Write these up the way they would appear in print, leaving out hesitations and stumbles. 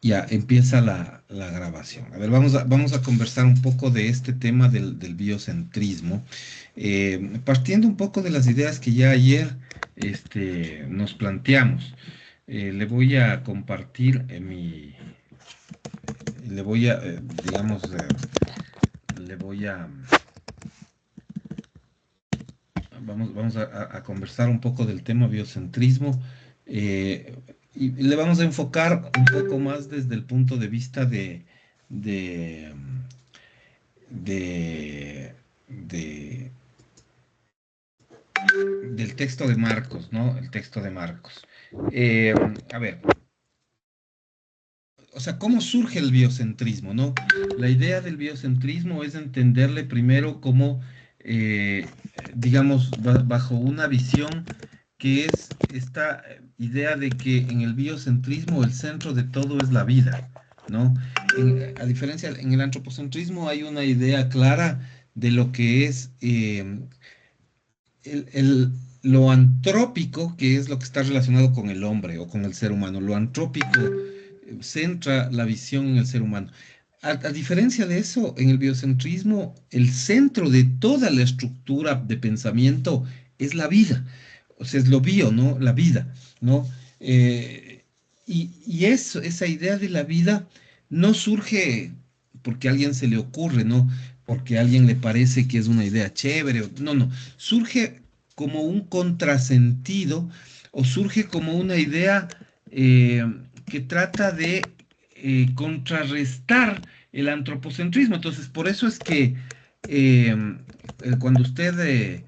Ya empieza la grabación. A ver, vamos a conversar un poco de este tema del biocentrismo, partiendo un poco de las ideas que ya ayer nos planteamos. Le voy a compartir le voy a, digamos, le voy a, vamos a conversar un poco del tema biocentrismo, eh, y le vamos a enfocar un poco más desde el punto de vista de, de, de- del texto de Marcos, ¿no? El texto de Marcos. Eh, a ver, o sea, ¿cómo surge el biocentrismo, no? La idea del biocentrismo es entenderle primero como, eh, digamos, bajo una visión que es esta idea de que en el biocentrismo el centro de todo es la vida, ¿no? A diferencia, en el antropocentrismo hay una idea clara de lo que es lo antrópico, que es lo que está relacionado con el hombre o con el ser humano. Lo antrópico centra la visión en el ser humano. A diferencia de eso, en el biocentrismo, el centro de toda la estructura de pensamiento es la vida. O sea, es lo bio, ¿no? La vida, ¿no? Eh, y eso, esa idea de la vida no surge porque a alguien se le ocurre, ¿no? Porque a alguien le parece que es una idea chévere. No, no. Surge como un contrasentido o surge como una idea eh, que trata de contrarrestar el antropocentrismo. Entonces, por eso es que cuando usted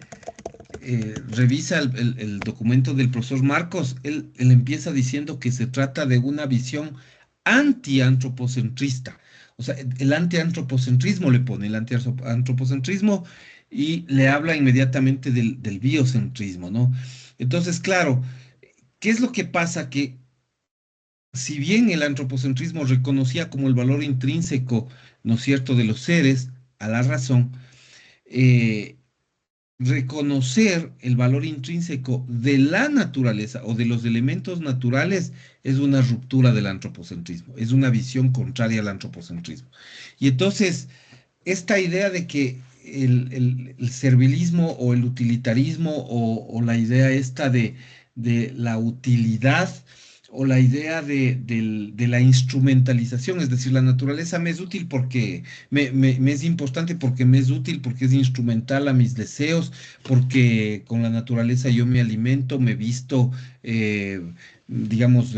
revisa el documento del profesor Marcos, él empieza diciendo que se trata de una visión anti-antropocentrista. O sea, el anti-antropocentrismo le pone el anti-antropocentrismo y le habla inmediatamente del biocentrismo, ¿no? Entonces, claro, ¿qué es lo que pasa? Que si bien el antropocentrismo reconocía como el valor intrínseco, ¿no es cierto?, de los seres a la razón, eh, reconocer el valor intrínseco de la naturaleza o de los elementos naturales es una ruptura del antropocentrismo, es una visión contraria al antropocentrismo. Y entonces, esta idea de que el servilismo o el utilitarismo o la idea esta de la utilidad o la idea de la instrumentalización, es decir, la naturaleza me es útil porque me es importante porque me es útil, porque es instrumental a mis deseos, porque con la naturaleza yo me alimento, me visto, digamos,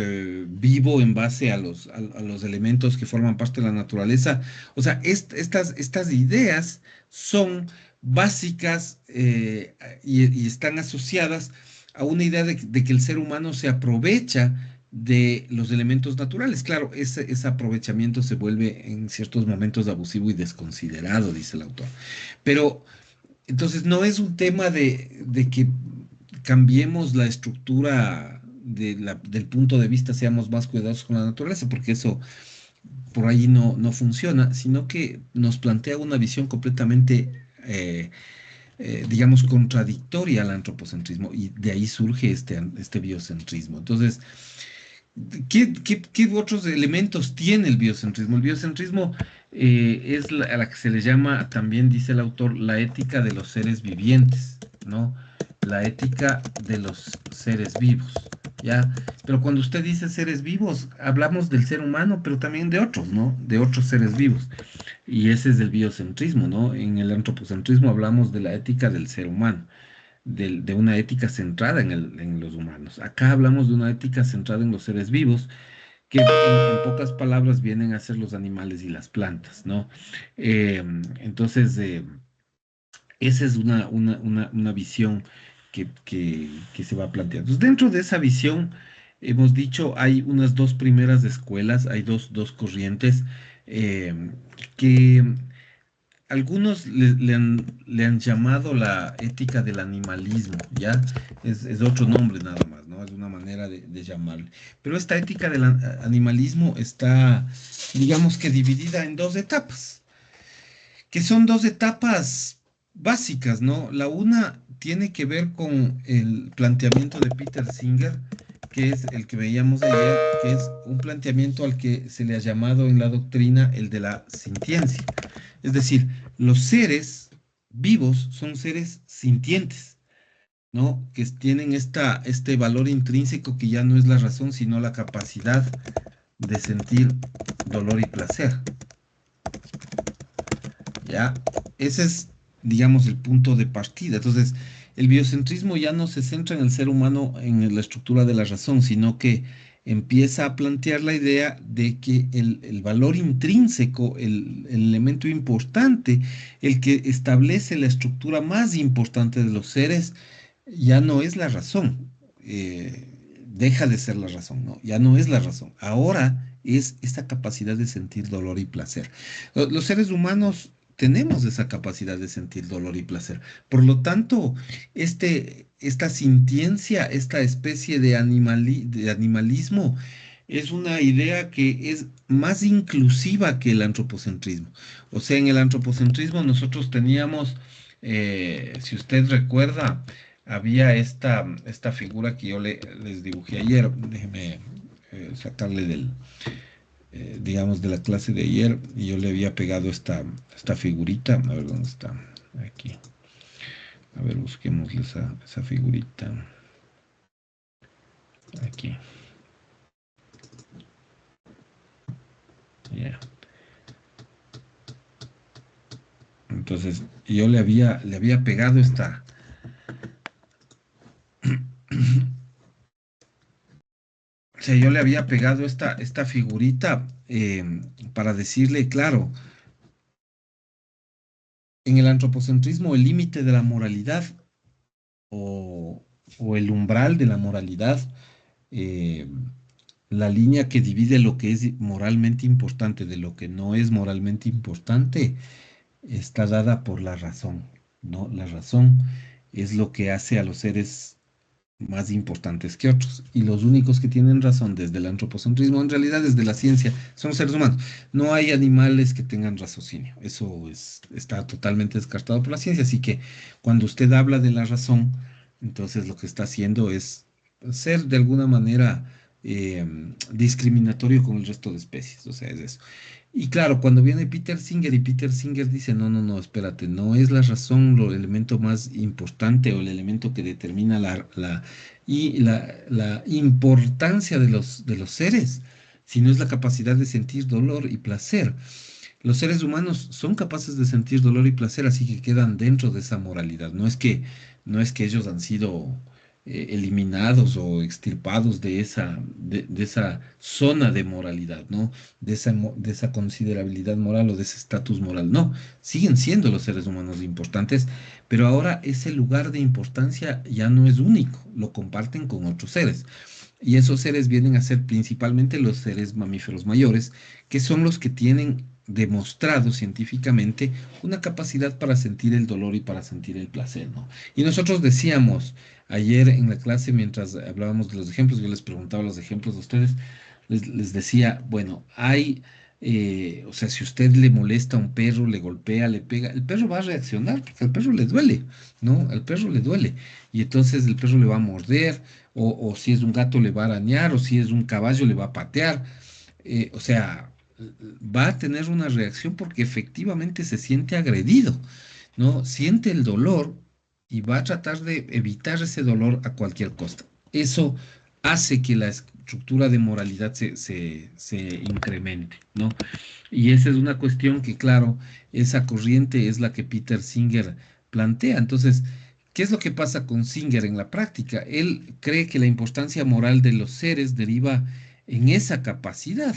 vivo en base a los elementos que forman parte de la naturaleza. O sea, estas ideas son básicas y están asociadas a una idea de que el ser humano se aprovecha de los elementos naturales. Claro, ese aprovechamiento se vuelve en ciertos momentos abusivo y desconsiderado, dice el autor. Pero entonces no es un tema de que cambiemos la estructura del punto de vista, seamos más cuidadosos con la naturaleza, porque eso por ahí no funciona, sino que nos plantea una visión completamente, digamos, contradictoria al antropocentrismo y de ahí surge este biocentrismo. Entonces, ¿qué otros elementos tiene el biocentrismo? El biocentrismo es a la que se le llama, también dice el autor, la ética de los seres vivientes, ¿no? La ética de los seres vivos, ¿ya? Pero cuando usted dice seres vivos, hablamos del ser humano, pero también de otros, ¿no? De otros seres vivos. Y ese es el biocentrismo, ¿no? En el antropocentrismo hablamos de la ética del ser humano, de una ética centrada en los humanos. Acá hablamos de una ética centrada en los seres vivos, que en pocas palabras vienen a ser los animales y las plantas, ¿no? Eh, entonces, esa es una visión que se va a plantear. Entonces, dentro de esa visión, hemos dicho, hay unas dos primeras escuelas, hay dos corrientes eh, que algunos le han llamado la ética del animalismo, ¿ya? Es otro nombre nada más, ¿no? Es una manera de llamarle. Pero esta ética del animalismo está, digamos que dividida en dos etapas, que son dos etapas básicas, ¿no? La una tiene que ver con el planteamiento de Peter Singer, que es el que veíamos ayer, que es un planteamiento al que se le ha llamado en la doctrina el de la sintiencia. Es decir, los seres vivos son seres sintientes, ¿no? Que tienen este valor intrínseco que ya no es la razón, sino la capacidad de sentir dolor y placer. ¿Ya? Ese es, digamos, el punto de partida. Entonces, el biocentrismo ya no se centra en el ser humano en la estructura de la razón, sino que empieza a plantear la idea de que el valor intrínseco, el elemento importante, el que establece la estructura más importante de los seres, ya no es la razón. Deja de ser la razón, ¿no? Ya no es la razón. Ahora es esta capacidad de sentir dolor y placer. Los seres humanos tenemos esa capacidad de sentir dolor y placer. Por lo tanto, esta sintiencia, esta especie de, de animalismo, es una idea que es más inclusiva que el antropocentrismo. O sea, en el antropocentrismo nosotros teníamos, si usted recuerda, había esta figura que yo les dibujé ayer. Déjeme sacarle digamos, de la clase de ayer, y yo le había pegado esta figurita. A ver dónde está. Aquí. A ver, busquémosle esa figurita. Aquí. Ya. Yeah. Entonces, yo le había pegado o sea, yo le había pegado esta figurita para decirle, claro, en el antropocentrismo el límite de la moralidad o, o el umbral de la moralidad, eh, la línea que divide lo que es moralmente importante de lo que no es moralmente importante, está dada por la razón, ¿no? La razón es lo que hace a los seres más importantes que otros. Y los únicos que tienen razón desde el antropocentrismo, en realidad desde la ciencia, son los seres humanos. No hay animales que tengan raciocinio. Eso está totalmente descartado por la ciencia. Así que cuando usted habla de la razón, entonces lo que está haciendo es ser de alguna manera discriminatorio con el resto de especies. O sea, es eso. Y claro, cuando viene Peter Singer y Peter Singer dice, no, no, no, espérate, no es la razón el elemento más importante o el elemento que determina la importancia de los seres, sino es la capacidad de sentir dolor y placer. Los seres humanos son capaces de sentir dolor y placer, así que quedan dentro de esa moralidad. No es que ellos han sido eliminados o extirpados de esa zona de moralidad, ¿no? De esa considerabilidad moral o de ese estatus moral. No, siguen siendo los seres humanos importantes, pero ahora ese lugar de importancia ya no es único, lo comparten con otros seres. Y esos seres vienen a ser principalmente los seres mamíferos mayores, que son los que tienen demostrado científicamente una capacidad para sentir el dolor y para sentir el placer, ¿no? Y nosotros decíamos ayer en la clase, mientras hablábamos de los ejemplos, yo les preguntaba los ejemplos de ustedes, les decía, bueno, o sea, si usted le molesta a un perro, le golpea, le pega, el perro va a reaccionar porque al perro le duele, ¿no? Al perro le duele. Y entonces el perro le va a morder, o si es un gato le va a arañar, o si es un caballo le va a patear. O sea, va a tener una reacción porque efectivamente se siente agredido, ¿no? Siente el dolor y va a tratar de evitar ese dolor a cualquier costa. Eso hace que la estructura de moralidad se incremente, ¿no? Y esa es una cuestión que, claro, esa corriente es la que Peter Singer plantea. Entonces, ¿qué es lo que pasa con Singer en la práctica? Él cree que la importancia moral de los seres deriva en esa capacidad.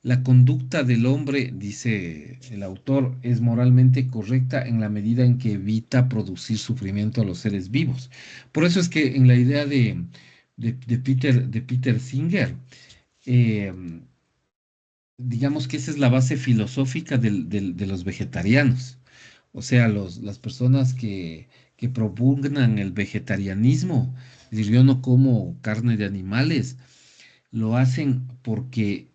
La conducta del hombre, dice el autor, es moralmente correcta en la medida en que evita producir sufrimiento a los seres vivos. Por eso es que en la idea de Peter Singer, eh, digamos que esa es la base filosófica de los vegetarianos. O sea, las personas que propugnan el vegetarianismo, es decir, yo no como carne de animales, lo hacen porque,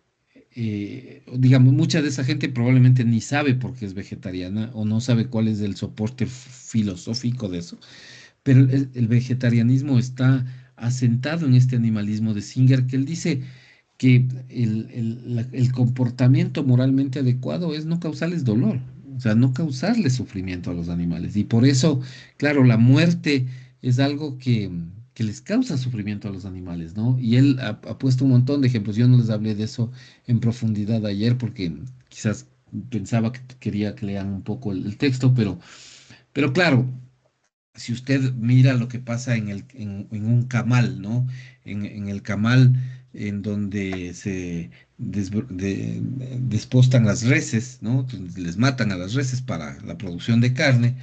digamos, mucha de esa gente probablemente ni sabe por qué es vegetariana o no sabe cuál es el soporte filosófico de eso, pero el vegetarianismo está asentado en este animalismo de Singer, que él dice que el comportamiento moralmente adecuado es no causarles dolor, o sea, no causarles sufrimiento a los animales. Y por eso, claro, la muerte es algo que les causa sufrimiento a los animales, ¿no? Y él ha puesto un montón de ejemplos. Yo no les hablé de eso en profundidad ayer porque quizás pensaba que quería que lean un poco el texto, pero claro, si usted mira lo que pasa en un camal, ¿no? En el camal en donde se despostan las reses, ¿no? Entonces, les matan a las reses para la producción de carne,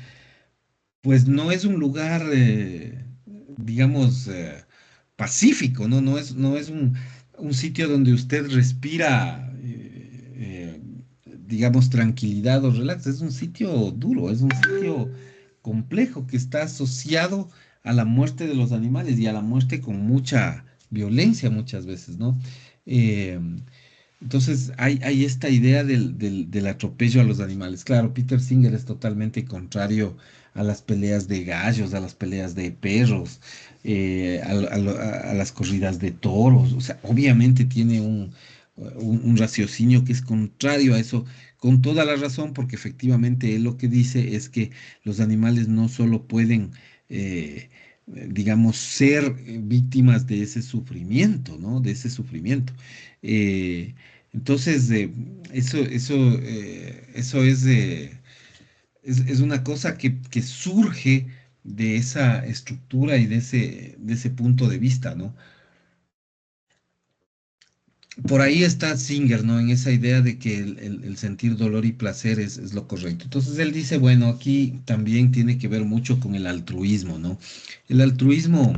pues no es un lugar, digamos, pacífico, ¿no? No es un sitio donde usted respira, digamos, tranquilidad o relax. Es un sitio duro, es un sitio complejo que está asociado a la muerte de los animales y a la muerte con mucha violencia muchas veces, ¿no? Eh, entonces hay esta idea del atropello a los animales. Claro, Peter Singer es totalmente contrario a las peleas de gallos, a las peleas de perros, a las corridas de toros. O sea, obviamente tiene un raciocinio que es contrario a eso, con toda la razón, porque efectivamente él lo que dice es que los animales no solo pueden, digamos, ser víctimas de ese sufrimiento, ¿no? De ese sufrimiento. Eh, entonces, eso es una cosa que surge de esa estructura y de ese punto de vista, ¿no? Por ahí está Singer, ¿no? En esa idea de que el sentir dolor y placer es lo correcto. Entonces él dice, bueno, aquí también tiene que ver mucho con el altruismo, ¿no? El altruismo,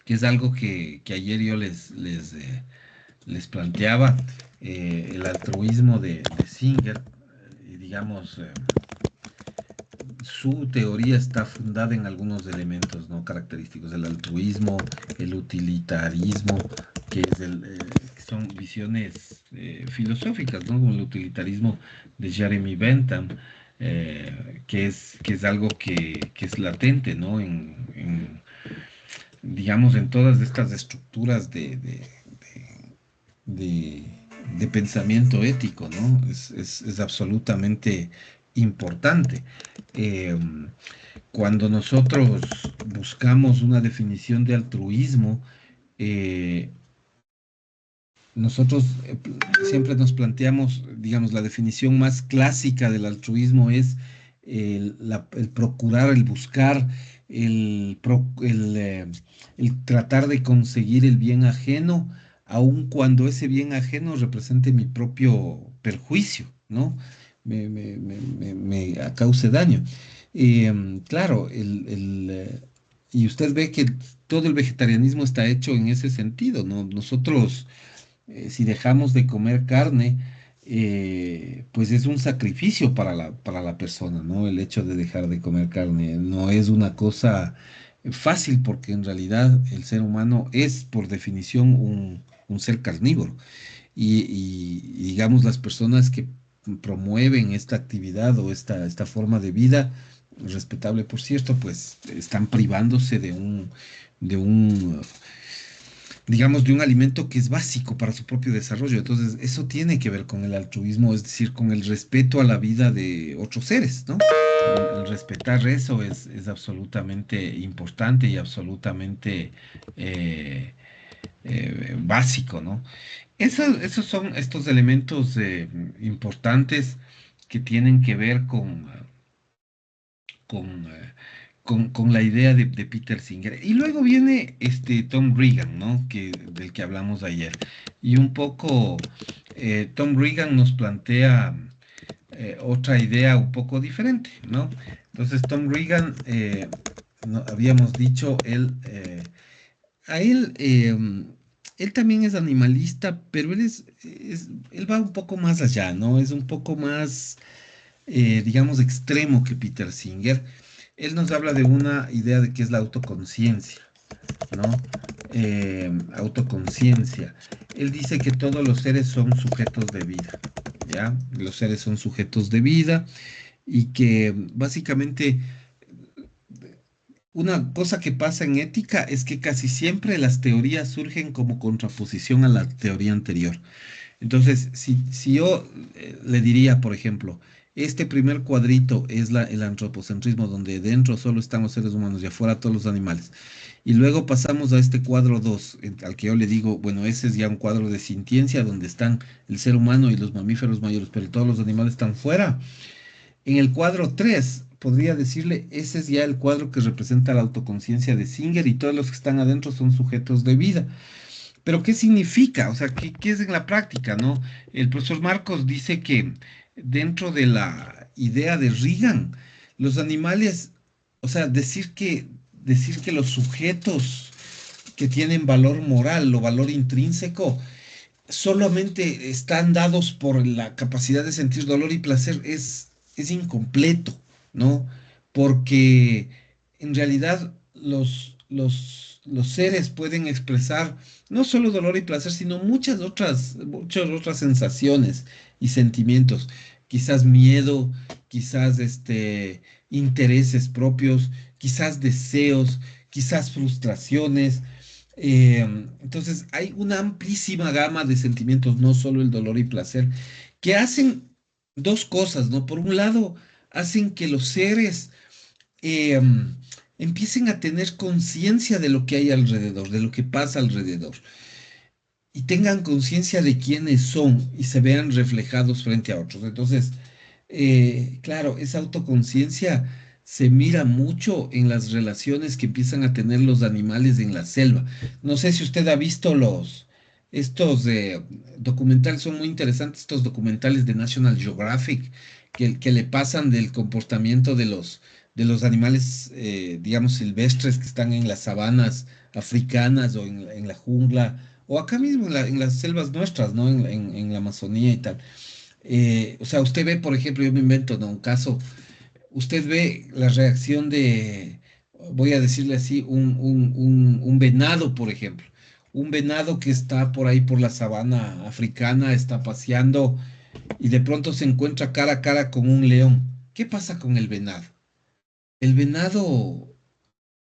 que es algo que ayer yo les planteaba, el altruismo de Singer, digamos, su teoría está fundada en algunos elementos no característicos del altruismo, el utilitarismo, que son visiones filosóficas, ¿no? Como el utilitarismo de Jeremy Bentham, que es algo que es latente, ¿no? Digamos, en todas estas estructuras de, de pensamiento ético, ¿no? Es absolutamente importante. Eh, Cuando nosotros buscamos una definición de altruismo, eh, nosotros siempre nos planteamos, digamos, la definición más clásica del altruismo es el procurar, el buscar, el tratar de conseguir el bien ajeno, aun cuando ese bien ajeno represente mi propio perjuicio, ¿no? Me cause daño. Claro, y usted ve que todo el vegetarianismo está hecho en ese sentido, ¿no? Nosotros si dejamos de comer carne, pues es un sacrificio para la persona, ¿no? El hecho de dejar de comer carne no es una cosa fácil porque en realidad el ser humano es por definición un ser carnívoro. Y digamos las personas que promueven esta actividad o esta forma de vida, respetable por cierto, pues están privándose de un digamos, de un alimento que es básico para su propio desarrollo. Entonces, eso tiene que ver con el altruismo, es decir, con el respeto a la vida de otros seres, ¿no? El respetar eso es absolutamente importante y absolutamente eh, básico, ¿no? Esos son estos elementos importantes que tienen que ver con la idea de Peter Singer. Y luego viene Tom Regan, ¿no? Del que hablamos ayer. Y un poco Tom Regan nos plantea otra idea un poco diferente, ¿no? Entonces Tom Regan, habíamos dicho, él también es animalista, pero él va un poco más allá, ¿no? Es un poco más digamos, extremo que Peter Singer. Él nos habla de una idea de que es la autoconciencia, ¿no? Autoconciencia. Él dice que todos los seres son sujetos de vida, ¿ya? Los seres son sujetos de vida y que básicamente una cosa que pasa en ética es que casi siempre las teorías surgen como contraposición a la teoría anterior. Entonces, si yo le diría, por ejemplo, este primer cuadrito es el antropocentrismo, donde dentro solo están los seres humanos y afuera todos los animales. Y luego pasamos a este cuadro 2 al que yo le digo, bueno, ese es ya un cuadro de sintiencia, donde están el ser humano y los mamíferos mayores, pero todos los animales están fuera. En el cuadro 3 podría decirle, ese es ya el cuadro que representa la autoconciencia de Singer y todos los que están adentro son sujetos de vida. Pero ¿qué significa? O sea, ¿qué es en la práctica, no? El profesor Marcos dice que dentro de la idea de Reagan, los animales, o sea, decir que los sujetos que tienen valor moral o valor intrínseco solamente están dados por la capacidad de sentir dolor y placer es incompleto, ¿no? Porque en realidad los seres pueden expresar no solo dolor y placer, sino muchas otras sensaciones y sentimientos. Quizás miedo, quizás intereses propios, quizás deseos, quizás frustraciones. Entonces, hay una amplísima gama de sentimientos, no solo el dolor y placer, que hacen dos cosas, ¿no? Por un lado, hacen que los seres eh, empiecen a tener conciencia de lo que hay alrededor, de lo que pasa alrededor, y tengan conciencia de quiénes son y se vean reflejados frente a otros. Entonces, claro, esa autoconciencia se mira mucho en las relaciones que empiezan a tener los animales en la selva. No sé si usted ha visto estos documentales, son muy interesantes estos documentales de National Geographic que le pasan del comportamiento de los animales, digamos, silvestres que están en las sabanas africanas o en la jungla, o acá mismo en las selvas nuestras, ¿no? En la Amazonía y tal. O sea, usted ve, por ejemplo, yo me invento, ¿no? Un caso, usted ve la reacción voy a decirle así, un venado, por ejemplo. Un venado que está por ahí por la sabana africana, está paseando y de pronto se encuentra cara a cara con un león. ¿Qué pasa con el venado? El venado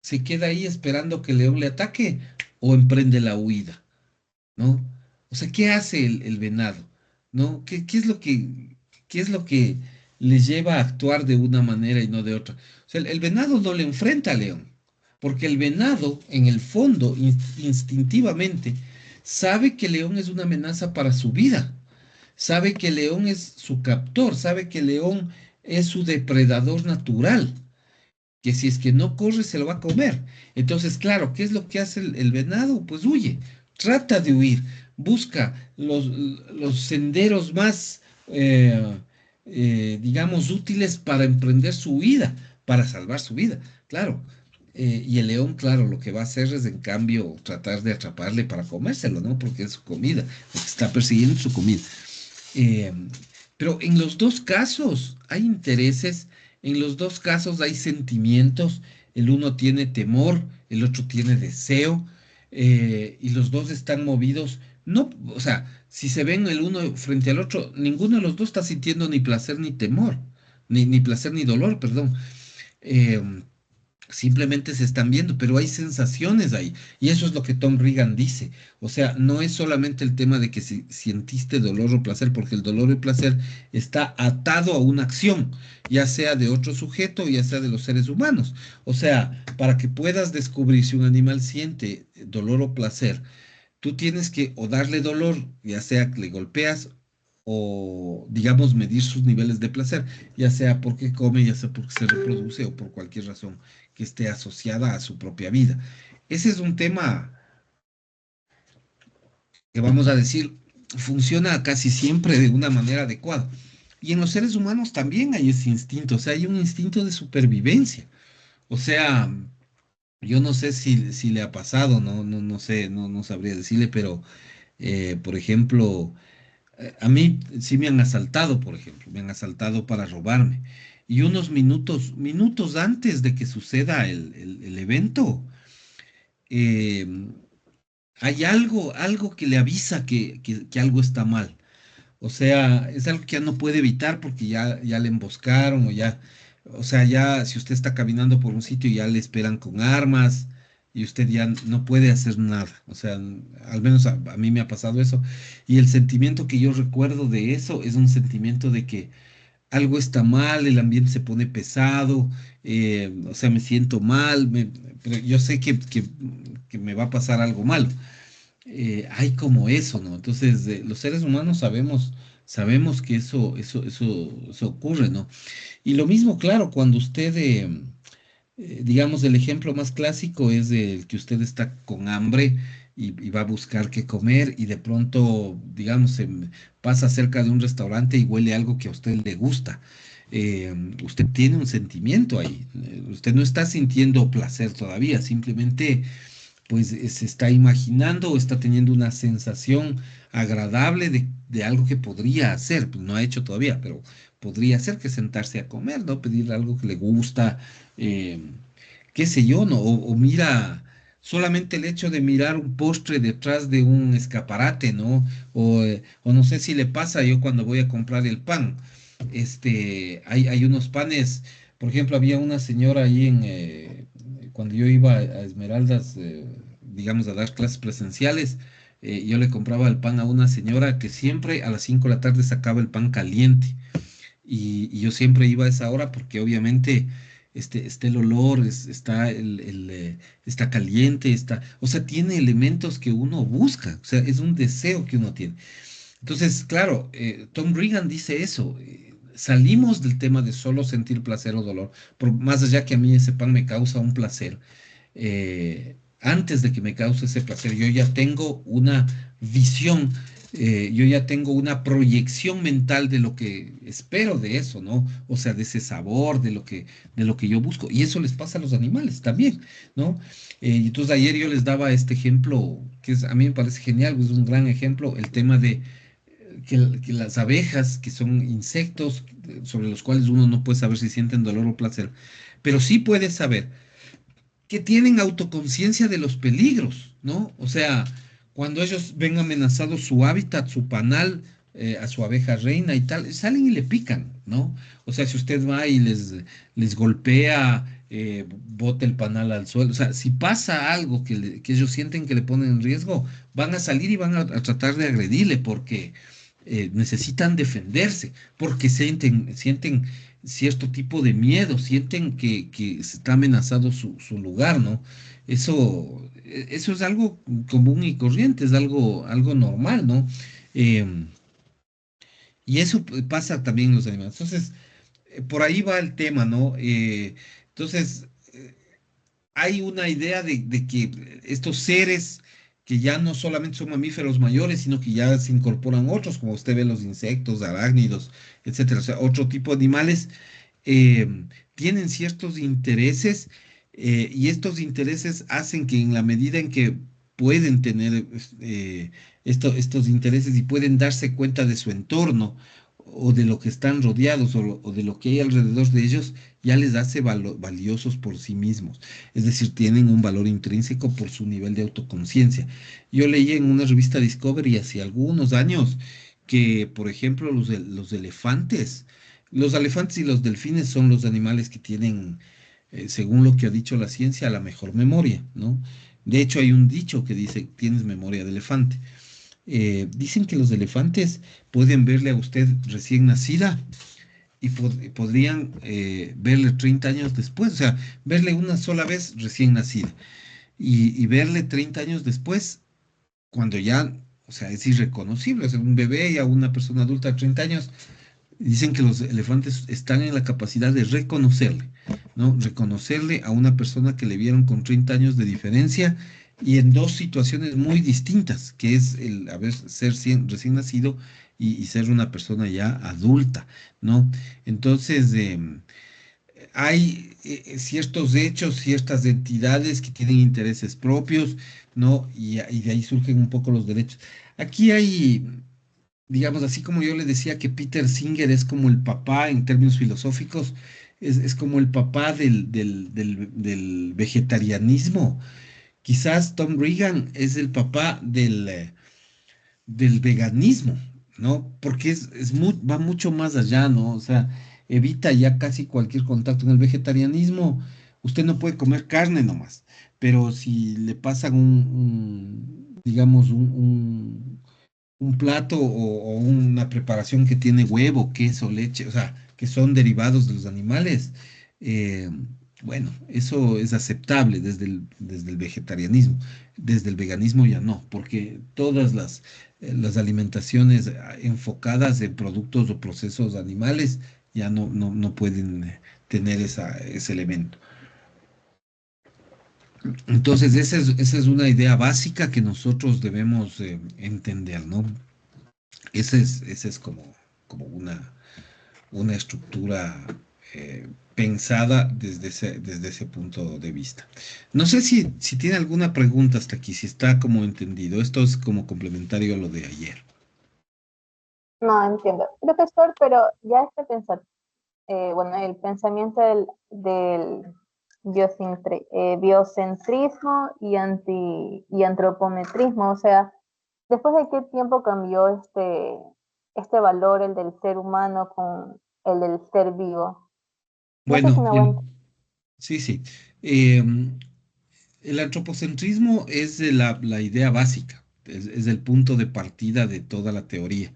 se queda ahí esperando que el león le ataque o emprende la huida, ¿no? O sea, ¿qué hace el venado? ¿No? ¿Qué es lo que le lleva a actuar de una manera y no de otra? O sea, el venado no le enfrenta al león, porque el venado, en el fondo, instintivamente, sabe que el león es una amenaza para su vida, sabe que el león es su captor, sabe que el león es su depredador natural, que si es que no corre se lo va a comer. Entonces, claro, ¿qué es lo que hace el venado? Pues huye, trata de huir, busca los senderos más, digamos, útiles para emprender su huida, para salvar su vida, claro. Y el león, claro, lo que va a hacer es, en cambio, tratar de atraparle para comérselo, ¿no? Porque es su comida, porque está persiguiendo su comida. Eh, pero en los dos casos hay intereses, en los dos casos hay sentimientos, el uno tiene temor, el otro tiene deseo, y los dos están movidos, no, o sea, si se ven el uno frente al otro, ninguno de los dos está sintiendo ni placer ni temor, ni placer ni dolor, perdón. Eh, Simplemente se están viendo, pero hay sensaciones ahí. Y eso es lo que Tom Reagan dice. O sea, no es solamente el tema de que si sentiste dolor o placer, porque el dolor y placer está atado a una acción, ya sea de otro sujeto, ya sea de los seres humanos. O sea, para que puedas descubrir si un animal siente dolor o placer, tú tienes que o darle dolor, ya sea que le golpeas, o digamos medir sus niveles de placer, ya sea porque come, ya sea porque se reproduce o por cualquier razón que esté asociada a su propia vida. Ese es un tema que, vamos a decir, funciona casi siempre de una manera adecuada. Y en los seres humanos también hay ese instinto, o sea, hay un instinto de supervivencia. O sea, yo no sé si le ha pasado, no sé, no sabría decirle, pero, por ejemplo, a mí sí me han asaltado, por ejemplo, me han asaltado para robarme. Y unos minutos antes de que suceda el evento, eh, hay algo que le avisa que algo está mal. O sea, es algo que ya no puede evitar porque ya le emboscaron o ya. O sea, ya si usted está caminando por un sitio ya le esperan con armas y usted ya no puede hacer nada. O sea, al menos a mí me ha pasado eso. Y el sentimiento que yo recuerdo de eso es un sentimiento de que algo está mal, el ambiente se pone pesado, o sea, me siento mal, pero yo sé que me va a pasar algo malo. Hay como eso, ¿no? Entonces, los seres humanos sabemos que eso ocurre, ¿no? Y lo mismo, claro, cuando usted, digamos, el ejemplo más clásico es el que usted está con hambre y va a buscar qué comer y de pronto, digamos, pasa cerca de un restaurante y huele algo que a usted le gusta. Usted tiene un sentimiento ahí. Usted no está sintiendo placer todavía, simplemente pues se está imaginando o está teniendo una sensación agradable de algo que podría hacer, pues no ha hecho todavía, pero podría hacer que sentarse a comer, ¿no? Pedirle algo que le gusta, eh, qué sé yo, ¿no? O mira, solamente el hecho de mirar un postre detrás de un escaparate, ¿no? O no sé si le pasa yo cuando voy a comprar el pan, hay unos panes, por ejemplo, había una señora ahí cuando yo iba a Esmeraldas, digamos, a dar clases presenciales, yo le compraba el pan a una señora que siempre a las 5 de la tarde sacaba el pan caliente. Y yo siempre iba a esa hora porque obviamente está el olor, está caliente, o sea, tiene elementos que uno busca, o sea, es un deseo que uno tiene. Entonces, claro, Tom Regan dice eso. Salimos del tema de solo sentir placer o dolor, por más allá que a mí ese pan me causa un placer. Antes de que me cause ese placer, yo ya tengo una visión, yo ya tengo una proyección mental de lo que espero de eso, ¿no? O sea, de ese sabor, de lo que yo busco. Y eso les pasa a los animales también, ¿no? Y entonces ayer yo les daba este ejemplo, a mí me parece genial, es un gran ejemplo, el tema de que las abejas, que son insectos sobre los cuales uno no puede saber si sienten dolor o placer, pero sí puede saber que tienen autoconciencia de los peligros, ¿no? O sea, cuando ellos ven amenazado su hábitat, su panal, a su abeja reina y tal, salen y le pican, ¿no? O sea, si usted va y les golpea, bota el panal al suelo, o sea, si pasa algo que ellos sienten que le ponen en riesgo, van a salir y van a tratar de agredirle porque necesitan defenderse, porque sienten cierto tipo de miedo, sienten que se está amenazado su lugar, ¿no? Eso es algo común y corriente, es algo normal, ¿no? Em, y eso pasa también en los animales. Entonces, por ahí va el tema, ¿no? Entonces, hay una idea de que estos seres que ya no solamente son mamíferos mayores, sino que ya se incorporan otros, como usted ve los insectos, arácnidos, etcétera, o sea, otro tipo de animales, tienen ciertos intereses, y estos intereses hacen que en la medida en que pueden tener estos intereses y pueden darse cuenta de su entorno o de lo que están rodeados o de lo que hay alrededor de ellos, ya les hace valiosos por sí mismos. Es decir, tienen un valor intrínseco por su nivel de autoconciencia. Yo leí en una revista Discovery hace algunos años que, por ejemplo, los elefantes y los delfines son los animales que tienen, según lo que ha dicho la ciencia, la mejor memoria, ¿no? De hecho, hay un dicho que dice, tienes memoria de elefante. Dicen que los elefantes pueden verle a usted recién nacida y podrían verle 30 años después, o sea, verle una sola vez recién nacida y verle 30 años después cuando ya, o sea, es irreconocible, o sea, un bebé y a una persona adulta de 30 años. Dicen que los elefantes están en la capacidad de reconocerle, ¿no? Reconocerle a una persona que le vieron con 30 años de diferencia y en dos situaciones muy distintas, que es el ser recién nacido y ser una persona ya adulta, ¿no? Entonces, hay ciertos hechos, ciertas entidades que tienen intereses propios, ¿no? Y de ahí surgen un poco los derechos. Aquí hay, digamos, así como yo le decía que Peter Singer es como el papá en términos filosóficos, es como el papá del vegetarianismo. Quizás Tom Regan es el papá del veganismo, ¿no? Porque va mucho más allá, ¿no? O sea, evita ya casi cualquier contacto. En el vegetarianismo, usted no puede comer carne nomás, pero si le pasan digamos, un plato o una preparación que tiene huevo, queso, leche, o sea, que son derivados de los animales, eh, bueno, eso es aceptable desde el vegetarianismo. Desde el veganismo ya no, porque todas las alimentaciones enfocadas en productos o procesos animales ya no pueden tener ese elemento. Entonces, esa es una idea básica que nosotros debemos entender, ¿no? Esa es como una estructura pensada desde ese punto de vista. No sé si tiene alguna pregunta hasta aquí, si está como entendido. Esto es como complementario a lo de ayer. No entiendo. Profesor, pero ya bueno, el pensamiento del biocentrismo y antropometrismo, o sea, ¿después de qué tiempo cambió este valor, el del ser humano, con el del ser vivo? No sé si Bueno, me aguanta. sí, sí. Em, el antropocentrismo es la idea básica, es el punto de partida de toda la teoría.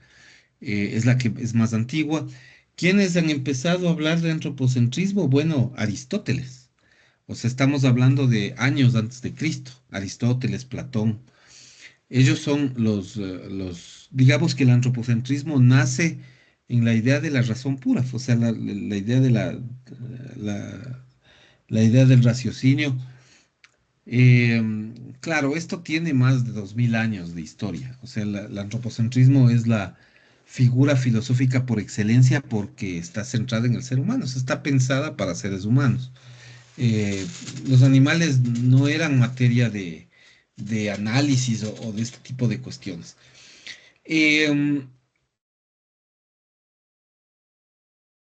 Es la que es más antigua. ¿Quiénes han empezado a hablar de antropocentrismo? Bueno, Aristóteles. O sea, estamos hablando de años antes de Cristo. Aristóteles, Platón. Ellos son digamos que el antropocentrismo nace en la idea de la razón pura, o sea, la idea de la, la idea del raciocinio. Eh, claro, esto tiene más de 2000 años de historia. O sea, el antropocentrismo es la figura filosófica por excelencia porque está centrada en el ser humano, o sea, está pensada para seres humanos. Eh, los animales no eran materia de análisis o de este tipo de cuestiones. Eh,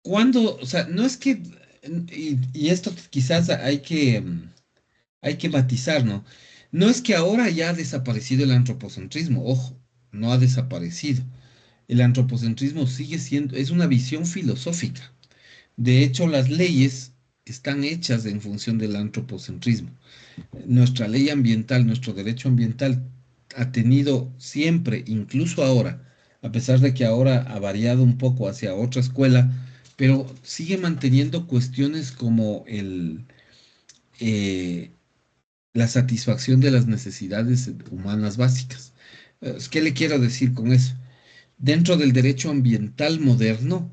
o sea, no es que, y esto quizás hay que matizar, ¿no? No es que ahora ya ha desaparecido el antropocentrismo, ojo, no ha desaparecido. El antropocentrismo sigue siendo, es una visión filosófica. De hecho, las leyes están hechas en función del antropocentrismo. Nuestra ley ambiental, nuestro derecho ambiental ha tenido siempre, incluso ahora, a pesar de que ahora ha variado un poco hacia otra escuela, pero sigue manteniendo cuestiones como eh, la satisfacción de las necesidades humanas básicas. ¿Qué le quiero decir con eso? Dentro del derecho ambiental moderno,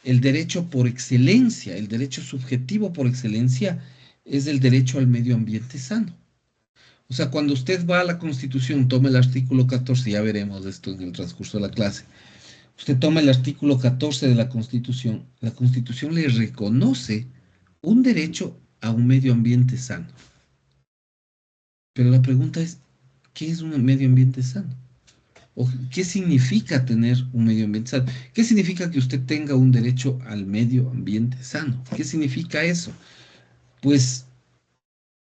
el derecho por excelencia, el derecho subjetivo por excelencia, es el derecho al medio ambiente sano. O sea, cuando usted va a la Constitución, toma el artículo 14, ya veremos esto en el transcurso de la clase. Usted toma el artículo 14 de la Constitución le reconoce un derecho a un medio ambiente sano. Pero la pregunta es, ¿qué es un medio ambiente sano? ¿O qué significa tener un medio ambiente sano? ¿Qué significa que usted tenga un derecho al medio ambiente sano? ¿Qué significa eso? Pues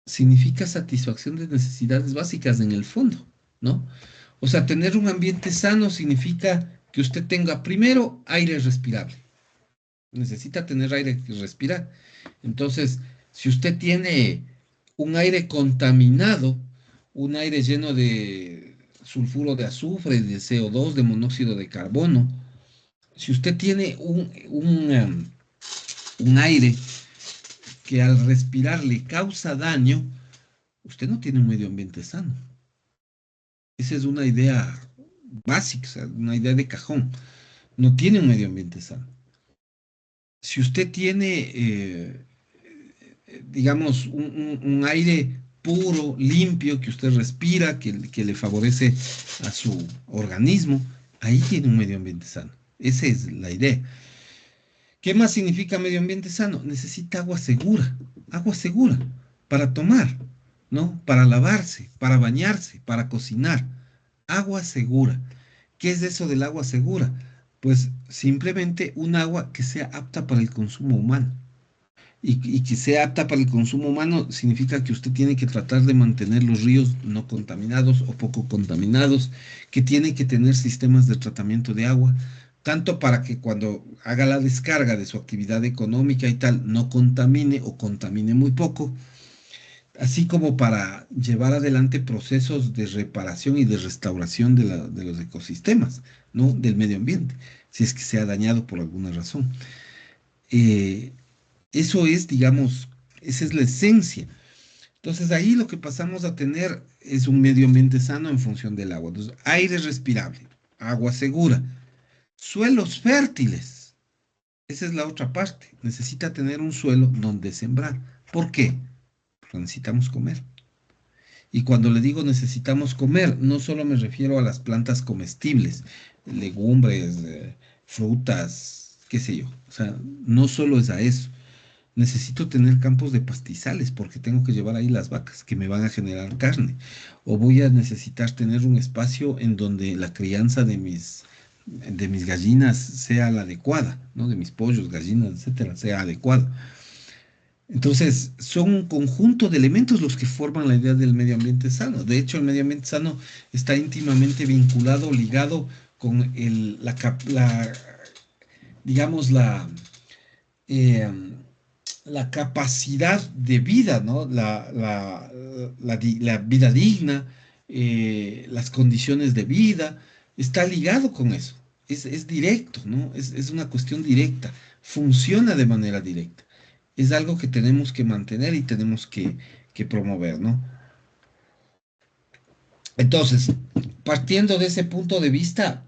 significa satisfacción de necesidades básicas en el fondo, ¿no? O sea, tener un ambiente sano significa que usted tenga primero aire respirable. Necesita tener aire que respirar. Entonces, si usted tiene un aire contaminado, un aire lleno de sulfuro de azufre, de CO2, de monóxido de carbono, si usted tiene un aire que al respirar le causa daño, usted no tiene un medio ambiente sano. Esa es una idea básica, o sea, una idea de cajón. No tiene un medio ambiente sano. Si usted tiene, digamos, un aire puro, limpio, que usted respira, que le favorece a su organismo, ahí tiene un medio ambiente sano. Esa es la idea. ¿Qué más significa medio ambiente sano? Necesita agua segura para tomar, ¿no? Para lavarse, para bañarse, para cocinar. Agua segura. ¿Qué es eso del agua segura? Pues simplemente un agua que sea apta para el consumo humano. Y que sea apta para el consumo humano significa que usted tiene que tratar de mantener los ríos no contaminados o poco contaminados, que tiene que tener sistemas de tratamiento de agua, tanto para que cuando haga la descarga de su actividad económica y tal, no contamine o contamine muy poco, así como para llevar adelante procesos de reparación y de restauración de los ecosistemas, ¿no? Del medio ambiente, si es que se ha dañado por alguna razón. Eh, Eso es, digamos, esa es la esencia. Entonces ahí lo que pasamos a tener es un medio ambiente sano en función del agua. Entonces, aire respirable, agua segura, suelos fértiles. Esa es la otra parte. Necesita tener un suelo donde sembrar. ¿Por qué? Porque necesitamos comer. Y cuando le digo necesitamos comer, no solo me refiero a las plantas comestibles, legumbres, frutas, qué sé yo. O sea, no solo es a eso. Necesito tener campos de pastizales porque tengo que llevar ahí las vacas que me van a generar carne. O voy a necesitar tener un espacio en donde la crianza de mis gallinas sea la adecuada, ¿no? De mis pollos, gallinas, etcétera, sea adecuada. Entonces, son un conjunto de elementos los que forman la idea del medio ambiente sano. De hecho, el medio ambiente sano está íntimamente vinculado, ligado con digamos, eh, la capacidad de vida, ¿no? La vida digna, las condiciones de vida, está ligado con eso. Es directo, ¿no? Es una cuestión directa, funciona de manera directa. Es algo que tenemos que mantener y tenemos que promover, ¿no? Entonces, partiendo de ese punto de vista,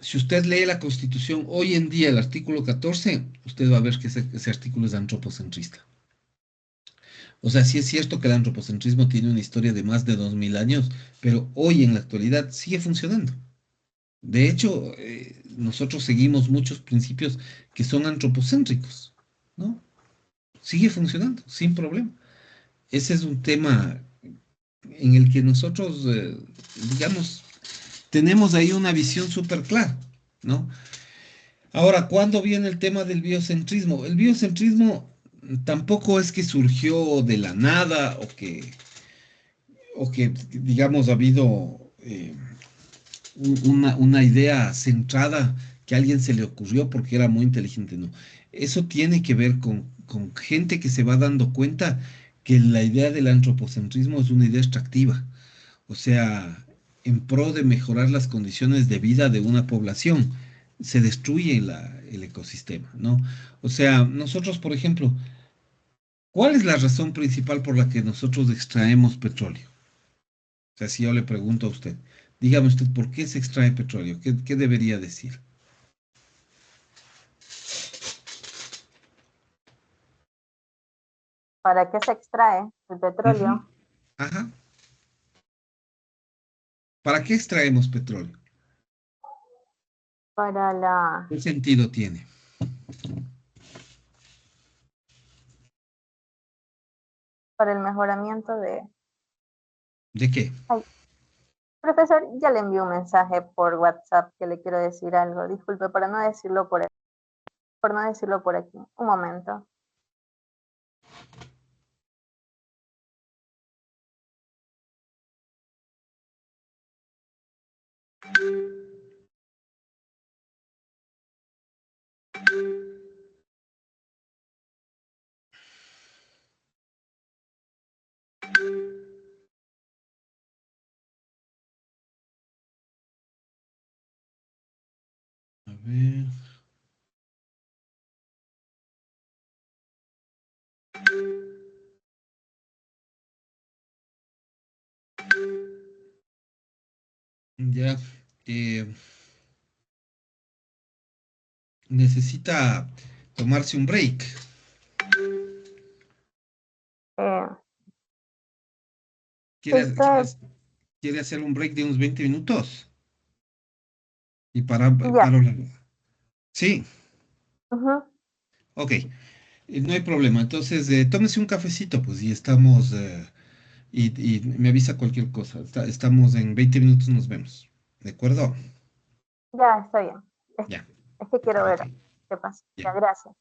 si usted lee la Constitución hoy en día, el artículo 14, usted va a ver que ese artículo es antropocentrista. O sea, sí es cierto que el antropocentrismo tiene una historia de más de 2000 años, pero hoy en la actualidad sigue funcionando. De hecho, nosotros seguimos muchos principios que son antropocéntricos, ¿no? Sigue funcionando, sin problema. Ese es un tema en el que nosotros, digamos, tenemos ahí una visión súper clara, ¿no? Ahora, ¿cuándo viene el tema del biocentrismo? El biocentrismo tampoco es que surgió de la nada o que digamos, ha habido una idea centrada que a alguien se le ocurrió porque era muy inteligente, no. Eso tiene que ver con gente que se va dando cuenta que la idea del antropocentrismo es una idea extractiva, o sea, en pro de mejorar las condiciones de vida de una población, se destruye el ecosistema, ¿no? O sea, nosotros, por ejemplo, ¿cuál es la razón principal por la que nosotros extraemos petróleo? O sea, si yo le pregunto a usted, dígame usted, ¿por qué se extrae petróleo? ¿Qué debería decir? ¿Para qué se extrae el Ujú. petróleo? Ajá. ¿Para qué extraemos petróleo? Para ¿Qué sentido tiene? para el mejoramiento de... ¿De qué? Ay, profesor, ya le envié un mensaje por WhatsApp que le quiero decir algo. Disculpe, para no decirlo por no decirlo por aquí. Un momento. A ver. Ya. eh, Necesita tomarse un break. Eh, ¿Quiere, quiere, usted, quiere hacer un break de unos 20 minutos? Y para ya. Sí, Ujú. ok. No hay problema. Entonces, tómese un cafecito, pues, y estamos, y me avisa cualquier cosa. Estamos en 20 minutos, nos vemos. ¿De acuerdo? Ya, está bien. Es, Ya. es que quiero Ok, ver qué pasa. ya. Ya, gracias.